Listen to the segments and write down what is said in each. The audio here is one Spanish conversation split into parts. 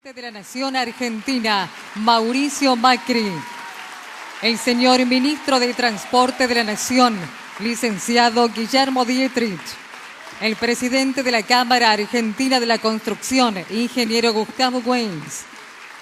presidente de la Nación Argentina, Mauricio Macri, el señor ministro de Transporte de la Nación, licenciado Guillermo Dietrich, el presidente de la Cámara Argentina de la Construcción, ingeniero Gustavo Weiss,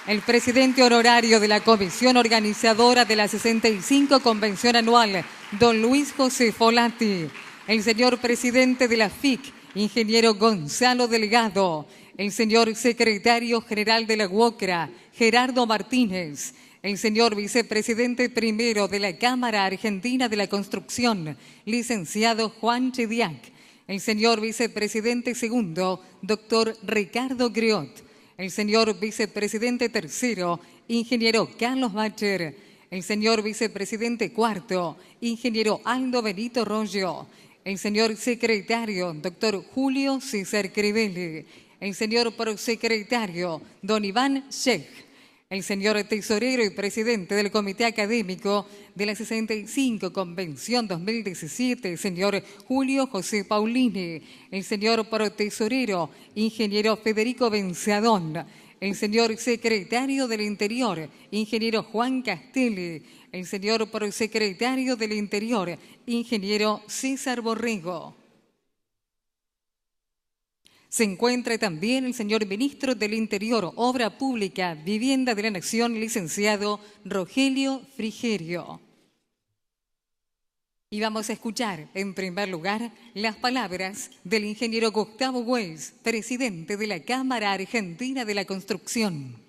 el presidente honorario de la Comisión Organizadora de la 65 Convención Anual, don Luis José Folati, el señor presidente de la FIC, ingeniero Gonzalo Delgado, el señor secretario general de la UOCRA, Gerardo Martínez, el señor vicepresidente primero de la Cámara Argentina de la Construcción, licenciado Juan Chediak, el señor vicepresidente segundo, doctor Ricardo Griot, el señor vicepresidente tercero, ingeniero Carlos Bacher, el señor vicepresidente cuarto, ingeniero Aldo Benito Rollo, el señor secretario, doctor Julio César Crivelli, el señor prosecretario, don Iván Sheikh, el señor tesorero y presidente del Comité Académico de la 65 Convención 2017, señor Julio José Paulini, el señor protesorero, ingeniero Federico Benzadón, el señor secretario del Interior, ingeniero Juan Castelli, el señor prosecretario del Interior, ingeniero César Borrego. Se encuentra también el señor ministro del Interior, Obra Pública, Vivienda de la Nación, licenciado Rogelio Frigerio. Y vamos a escuchar, en primer lugar, las palabras del ingeniero Gustavo Weiss, presidente de la Cámara Argentina de la Construcción.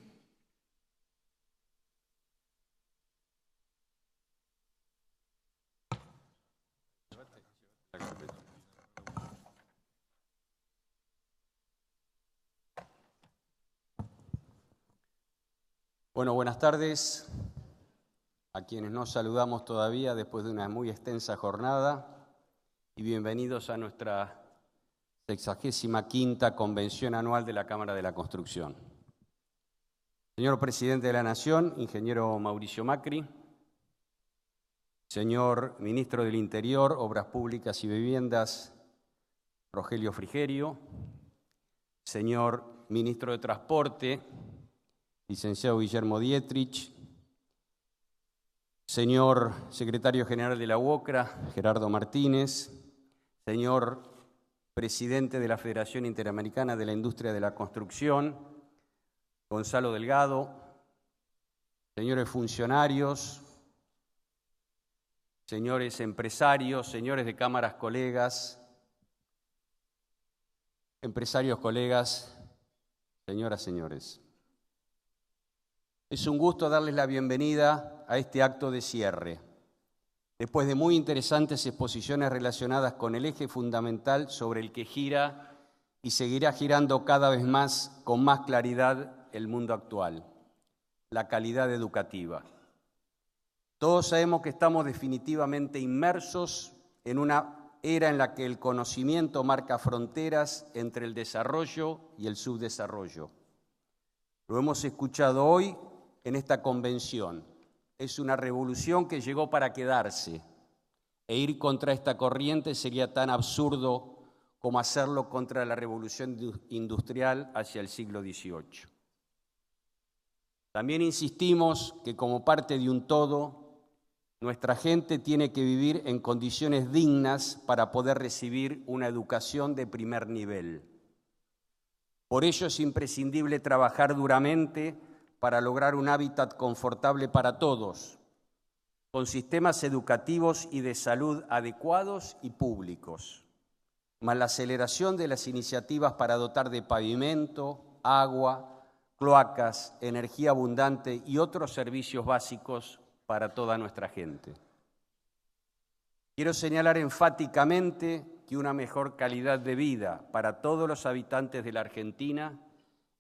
Bueno, buenas tardes a quienes nos saludamos todavía después de una muy extensa jornada y bienvenidos a nuestra 65ª Convención Anual de la Cámara de la Construcción. Señor Presidente de la Nación, ingeniero Mauricio Macri, señor Ministro del Interior, Obras Públicas y Viviendas, Rogelio Frigerio, señor Ministro de Transporte, licenciado Guillermo Dietrich, señor Secretario General de la UOCRA, Gerardo Martínez, señor Presidente de la Federación Interamericana de la Industria de la Construcción, Gonzalo Delgado, señores funcionarios, señores empresarios, señores de cámaras, colegas, empresarios, colegas, señoras, señores. Es un gusto darles la bienvenida a este acto de cierre, después de muy interesantes exposiciones relacionadas con el eje fundamental sobre el que gira y seguirá girando cada vez más con más claridad el mundo actual, la calidad educativa. Todos sabemos que estamos definitivamente inmersos en una era en la que el conocimiento marca fronteras entre el desarrollo y el subdesarrollo. Lo hemos escuchado hoy en esta convención. Es una revolución que llegó para quedarse, e ir contra esta corriente sería tan absurdo como hacerlo contra la revolución industrial hacia el siglo XVIII. También insistimos que como parte de un todo, nuestra gente tiene que vivir en condiciones dignas para poder recibir una educación de primer nivel. Por ello es imprescindible trabajar duramente para lograr un hábitat confortable para todos, con sistemas educativos y de salud adecuados y públicos, más la aceleración de las iniciativas para dotar de pavimento, agua, cloacas, energía abundante y otros servicios básicos para toda nuestra gente. Quiero señalar enfáticamente que una mejor calidad de vida para todos los habitantes de la Argentina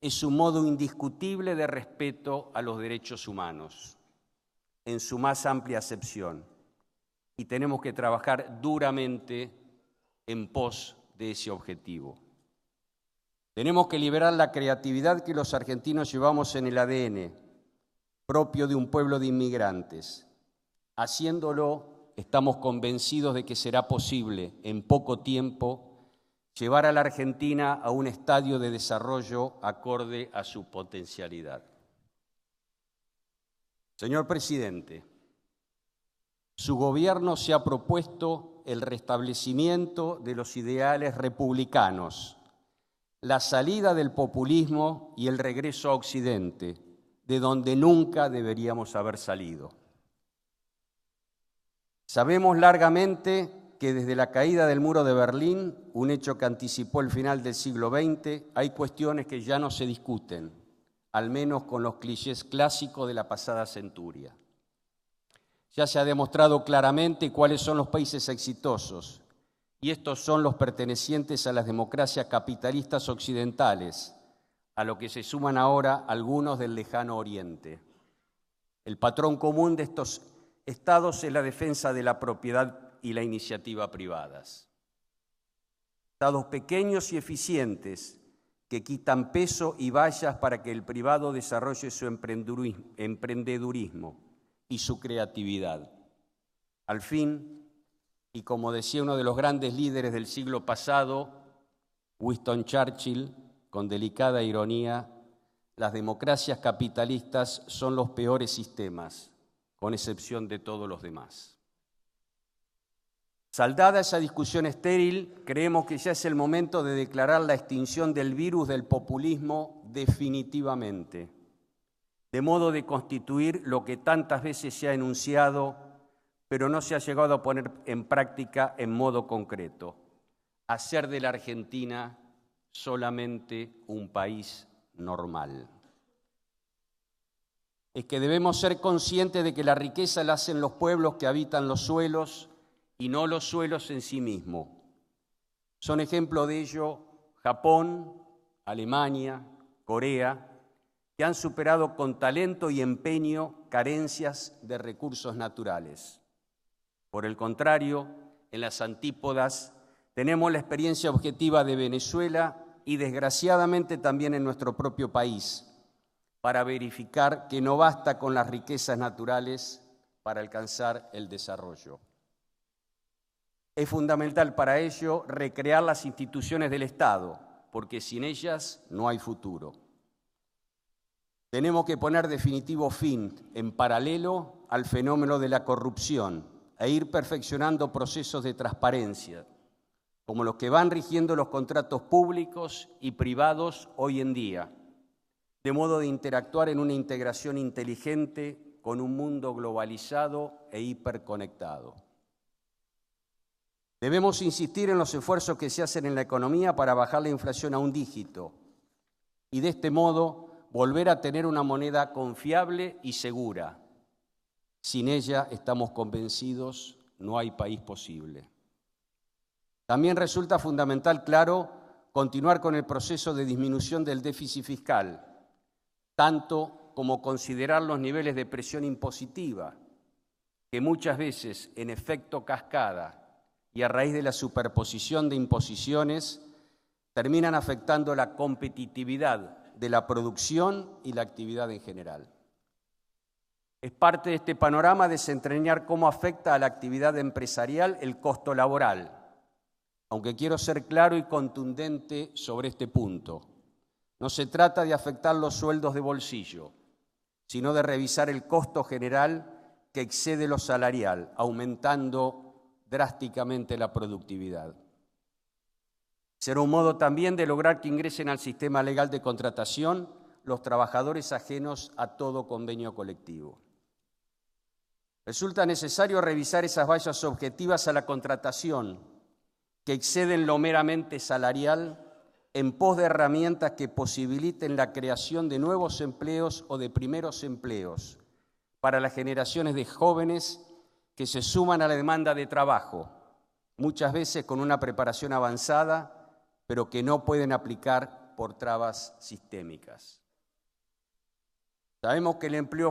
es un modo indiscutible de respeto a los derechos humanos, en su más amplia acepción, y tenemos que trabajar duramente en pos de ese objetivo. Tenemos que liberar la creatividad que los argentinos llevamos en el ADN, propio de un pueblo de inmigrantes. Haciéndolo, estamos convencidos de que será posible, en poco tiempo, llevar a la Argentina a un estadio de desarrollo acorde a su potencialidad. Señor presidente, su gobierno se ha propuesto el restablecimiento de los ideales republicanos, la salida del populismo y el regreso a Occidente, de donde nunca deberíamos haber salido. Sabemos largamente que desde la caída del muro de Berlín, un hecho que anticipó el final del siglo XX, hay cuestiones que ya no se discuten, al menos con los clichés clásicos de la pasada centuria. Ya se ha demostrado claramente cuáles son los países exitosos, y estos son los pertenecientes a las democracias capitalistas occidentales, a lo que se suman ahora algunos del lejano Oriente. El patrón común de estos estados es la defensa de la propiedad y la iniciativa privadas. Estados pequeños y eficientes que quitan peso y vallas para que el privado desarrolle su emprendedurismo y su creatividad. Al fin, y como decía uno de los grandes líderes del siglo pasado, Winston Churchill, con delicada ironía, las democracias capitalistas son los peores sistemas, con excepción de todos los demás. Saldada esa discusión estéril, creemos que ya es el momento de declarar la extinción del virus del populismo definitivamente, de modo de constituir lo que tantas veces se ha enunciado, pero no se ha llegado a poner en práctica en modo concreto: hacer de la Argentina solamente un país normal. Es que debemos ser conscientes de que la riqueza la hacen los pueblos que habitan los suelos y no los suelos en sí mismos. Son ejemplo de ello Japón, Alemania, Corea, que han superado con talento y empeño carencias de recursos naturales. Por el contrario, en las antípodas tenemos la experiencia objetiva de Venezuela y desgraciadamente también en nuestro propio país, para verificar que no basta con las riquezas naturales para alcanzar el desarrollo. Es fundamental para ello recrear las instituciones del Estado, porque sin ellas no hay futuro. Tenemos que poner definitivo fin, en paralelo al fenómeno de la corrupción, e ir perfeccionando procesos de transparencia, como los que van rigiendo los contratos públicos y privados hoy en día, de modo de interactuar en una integración inteligente con un mundo globalizado e hiperconectado. Debemos insistir en los esfuerzos que se hacen en la economía para bajar la inflación a un dígito y de este modo volver a tener una moneda confiable y segura. Sin ella, estamos convencidos, no hay país posible. También resulta fundamental, claro, continuar con el proceso de disminución del déficit fiscal, tanto como considerar los niveles de presión impositiva, que muchas veces, en efecto cascada y a raíz de la superposición de imposiciones, terminan afectando la competitividad de la producción y la actividad en general. Es parte de este panorama desentrañar cómo afecta a la actividad empresarial el costo laboral, aunque quiero ser claro y contundente sobre este punto. No se trata de afectar los sueldos de bolsillo, sino de revisar el costo general que excede lo salarial, aumentando drásticamente la productividad. Será un modo también de lograr que ingresen al sistema legal de contratación los trabajadores ajenos a todo convenio colectivo. Resulta necesario revisar esas vallas objetivas a la contratación que exceden lo meramente salarial en pos de herramientas que posibiliten la creación de nuevos empleos o de primeros empleos para las generaciones de jóvenes que se suman a la demanda de trabajo, muchas veces con una preparación avanzada, pero que no pueden aplicar por trabas sistémicas. Sabemos que el empleo